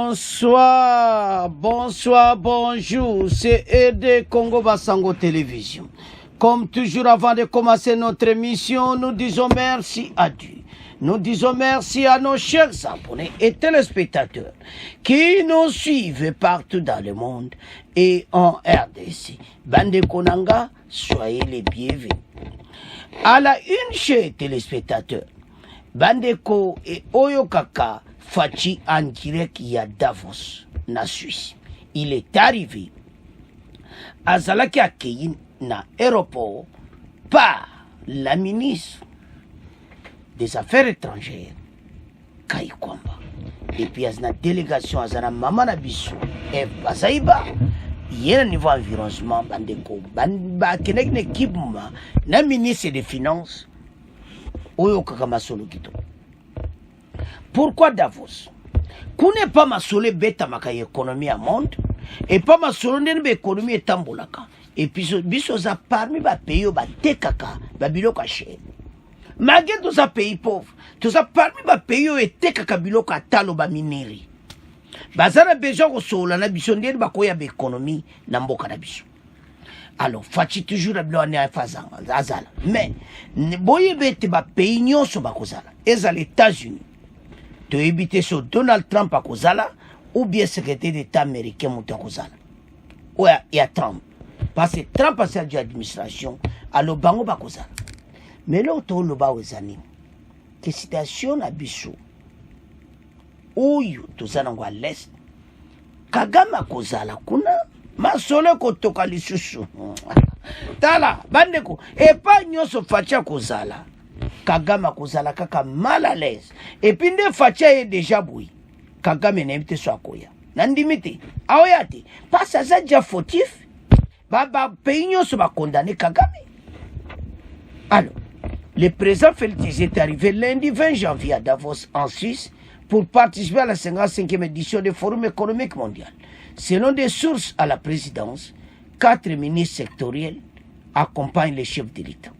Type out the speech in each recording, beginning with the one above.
Bonsoir, bonjour, c'est Ede Congo Basango Télévision. Comme toujours avant de commencer notre émission, nous disons merci à Dieu. Nous disons merci à nos chers abonnés et téléspectateurs qui nous suivent partout dans le monde et en RDC. Bande Konanga, soyez les bienvenus. À la une, chers téléspectateurs, Bandeko et Oyokaka Fachi en direct à Davos, na Suisse. Il est arrivé à Zalaki Akeyin na aéroport par la ministre des Affaires étrangères, Kai Kwamba. Et puis, il y a une délégation à Zana Mamana Bissou, et Bazaïba. Il y a un niveau environnement, Bandeko, Banda, Kenek Nekib, na ministre des Finances, Oyokaka Masolo Kito. Pourquoi Davos? Qu'on n'est pas massolé bêta maka économie à monde et pas massolé n'be économie et tambolaka et puis biso za parmi ba pays ba tekaka ba biloka cher. Malgré tous ces pays pauvres, tous ça parmi ba pays et tekaka biloka talo ba mineri. Bazana besoin ko sola na biso ndeni ba koya ba économie na mboka na biso. Alors, fachi toujours la blonde à fazan azala. Mais boye bête ba pays nyonso ba kozala. Eza les États-Unis. De éviter sur Donald Trump à Kozala ou bien secrétaire d'État américain monté à Kozala. Ouais, il y a Trump. Parce que Trump a servi l'administration à l'Obango à Kozala. Mais l'autre, l'Oba aux animes. Que situation à Bissou. Où tout ça à l'Est. Kagama Kozala, kuna. Ma sole kotoka lisusu. Tala, bandeko. Et pas nyoso facha Kozala. Kagame kozala kaka mal à l'aise. Et puis ne fatia est déjà boui. Kagame n'invite soit koya. Nandimite. Aoyate. Pas ça c'est déjà fautif. Baba pays se va condamner Kagame. Alors, le président Félix est arrivé lundi 20 janvier à Davos en Suisse pour participer à la 55e édition du Forum économique mondial. Selon des sources à la présidence, 4 ministres sectoriels accompagnent les chefs de l'État.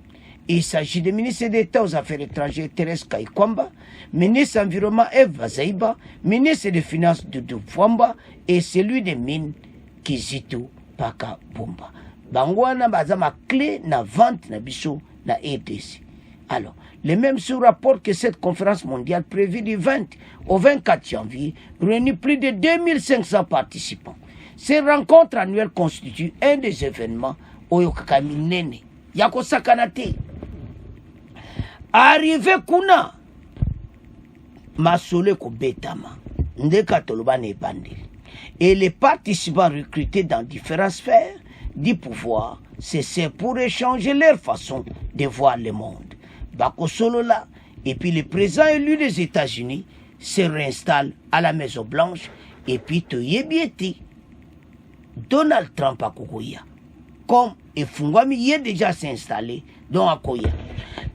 Il s'agit du ministre d'État aux Affaires étrangères Thérèse Kaikwamba, ministre de l'Environnement Eva Zaïba, ministre des Finances Doudou Fwamba et celui des Mines Kizito Paka Bumba. Bangwana bazama clé na vente na biso na RDC. Alors, les mêmes sous rapportent que cette conférence mondiale prévue du 20 au 24 janvier réunit plus de 2500 participants. Ces rencontres annuelles constituent un des événements Oyokakami Nene. Yako Sakanate. Arrivé kuna masole ko betama ndeka toloba ne bandeli et les participants recrutés dans différentes sphères du pouvoir c'est pour échanger leur façon de voir le monde. Bako solola et puis le président élu des États-Unis se réinstalle à la Maison Blanche et puis toyebieti Donald Trump a kokoya comme Efungwami y est déjà s'installer dans Akoya.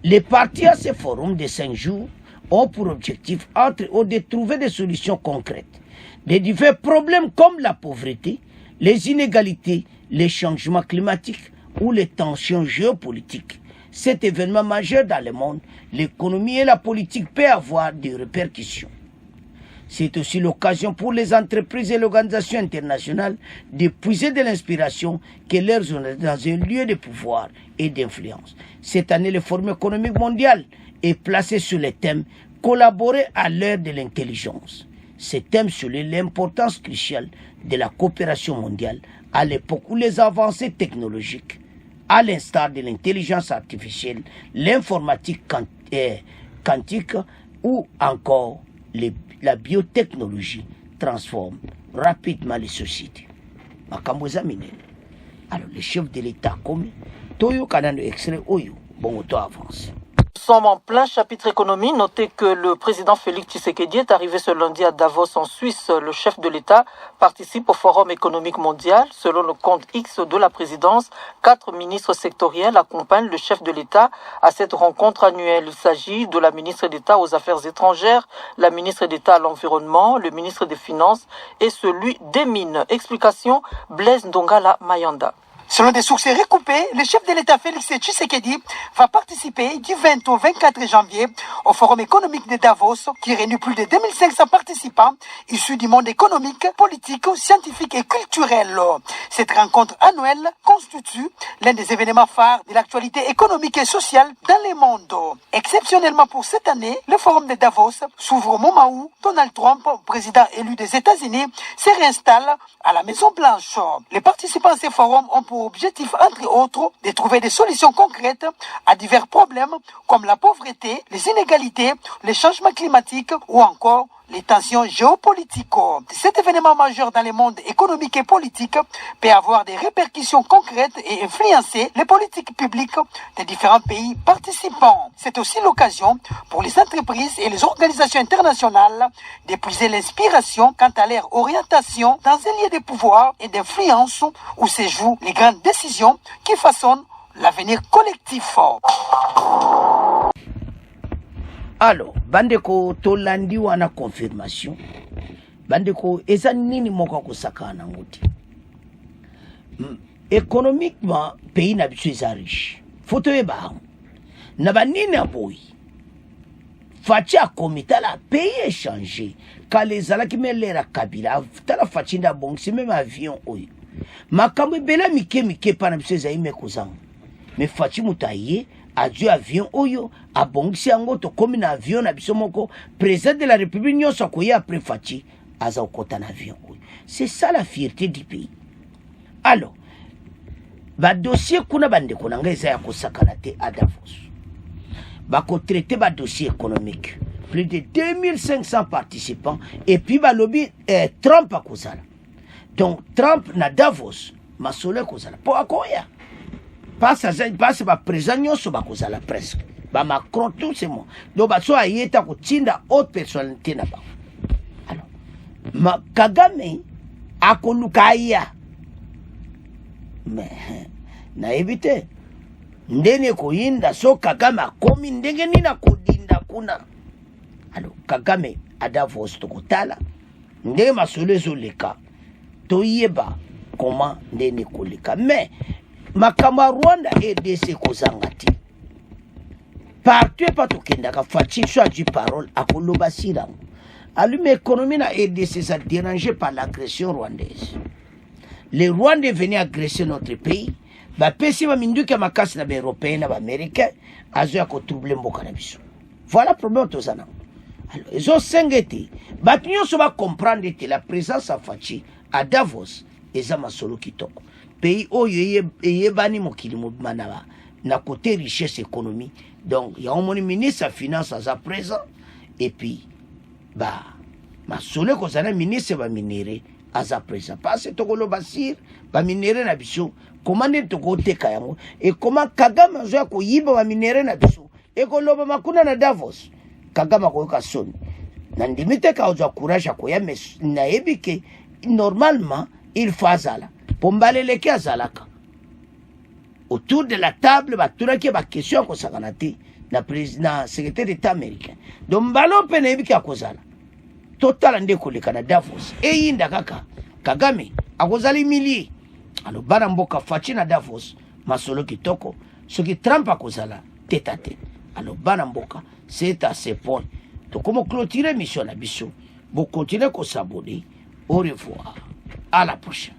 Les partis à ce forum de 5 jours ont pour objectif entre autres de trouver des solutions concrètes. Les divers problèmes comme la pauvreté, les inégalités, les changements climatiques ou les tensions géopolitiques. Cet événement majeur dans le monde, l'économie et la politique peuvent avoir des répercussions. C'est aussi l'occasion pour les entreprises et l'organisation internationale de puiser de l'inspiration que leur zone dans un lieu de pouvoir et d'influence. Cette année, le Forum économique mondial est placé sur le thème « Collaborer à l'ère de l'intelligence ». Ce thème souligne l'importance cruciale de la coopération mondiale à l'époque où les avancées technologiques, à l'instar de l'intelligence artificielle, l'informatique quantique ou encore la biotechnologie transforme rapidement les sociétés. Alors, le chef de l'État comme Toyo Kanano extrait Oyo, bon auto avance. Nous sommes en plein chapitre économie. Notez que le président Félix Tshisekedi est arrivé ce lundi à Davos en Suisse. Le chef de l'État participe au Forum économique mondial. Selon le compte X de la présidence, 4 ministres sectoriels accompagnent le chef de l'État à cette rencontre annuelle. Il s'agit de la ministre d'État aux Affaires étrangères, la ministre d'État à l'Environnement, le ministre des Finances et celui des Mines. Explication, Blaise Ndongala Mayanda. Selon des sources recoupées, le chef de l'État Félix Tshisekedi va participer du 20 au 24 janvier au Forum économique de Davos qui réunit plus de 2500 participants issus du monde économique, politique, scientifique et culturel. Cette rencontre annuelle constitue l'un des événements phares de l'actualité économique et sociale dans le monde. Exceptionnellement pour cette année, le Forum de Davos s'ouvre au moment où Donald Trump, président élu des États-Unis, se réinstalle à la Maison-Blanche. Les participants à ces forums ont pour objectif, entre autres, de trouver des solutions concrètes à divers problèmes comme la pauvreté, les inégalités, les changements climatiques ou encore les tensions géopolitiques. Cet événement majeur dans le monde économique et politique peut avoir des répercussions concrètes et influencer les politiques publiques des différents pays participants. C'est aussi l'occasion pour les entreprises et les organisations internationales d'épuiser l'inspiration quant à leur orientation dans un lieu de pouvoir et d'influence où se jouent les grandes décisions qui façonnent l'avenir collectif. Alors, bandeko tolandi wana confirmation. Bandeko eza nini moko kosaka na ngoti. Économiquement, pays na biso eza riche. Faut eba. Na banini aboyi. Fachi a komita la pays est changé. Quand les ala qui me l'era kabila, tala fachi nda bon, c'est même avion oyo. Makambo bela mike pa na biso eza ime kozanga. Mais fachi mutaye adieu avion oyo abongisi yango to komi na avion na biso moko président de la République nyonso akoya après fachi aza okota na avion oyo. C'est ça la fierté du pays. Alors ba dossier kuna bandeko na ngai eza ya kosakana te à Davos. Ba ko traiter ba dossier économique. Plus de 2500 participants et puis ba lobby Trump akozala. Donc Trump na Davos masole kozala po akoya. Passe ba président nyonso bakozala presque. Ba Macron tout c'est moi. Donc ba so ayeta ko tinda haute personnalité na ba. Alors Kagame akoluka ya. Mais na éviter ndene ko yinda so Kagame akomi ndenge nina kodinda kuna. Alors Kagame a Davos to kotala ndenge masole zo leka to yeba comment ndene koleka. Mais makambo Rwanda RDC kozanga te. Partout pas tokenda ka fachi soit du parole akoloba sirango. Allume économie na RDC ça dérangé par l'agression rwandaise. Les Rwandais venaient agresser notre pays. Ba pesi ba minduka makasi na ba européen na ba américain azoya ko troubler mboka na biso. Voilà problème tozana. Alors ils ont sengeti. Ba nyonso ba comprendre que la présence à Fachi à Davos eza masolo kitoko. Pays oyo yebani mokili mobimana na côté richesse économie. Donc il y a un ministre des finances à présent et puis ba masolo ko zana ministre ba minéré à présent parce que tokolo basir ba minéré na biso comment ne toko teka yango et comment Kagame azoya ko yiba ba minéré na biso et ko loba makuna na Davos Kagame ko ka soni na ndimite ka ozo courage ko ya mais na ebike normalement il faut azala pombalele ki azalaka autour de la table baturaki ba question ko sakanati na président secrétaire d'état américain donc balo pe na ebike akozala total nde koleka na Davos e yinda kaka Kagame akozali mili alors bana mboka fachi na Davos masolo kitoko soki Trump akozala tête à tête alors bana mboka c'est à ce point donc comment clôturer mission na biso vous continuez ko s'abonner au revoir à la prochaine.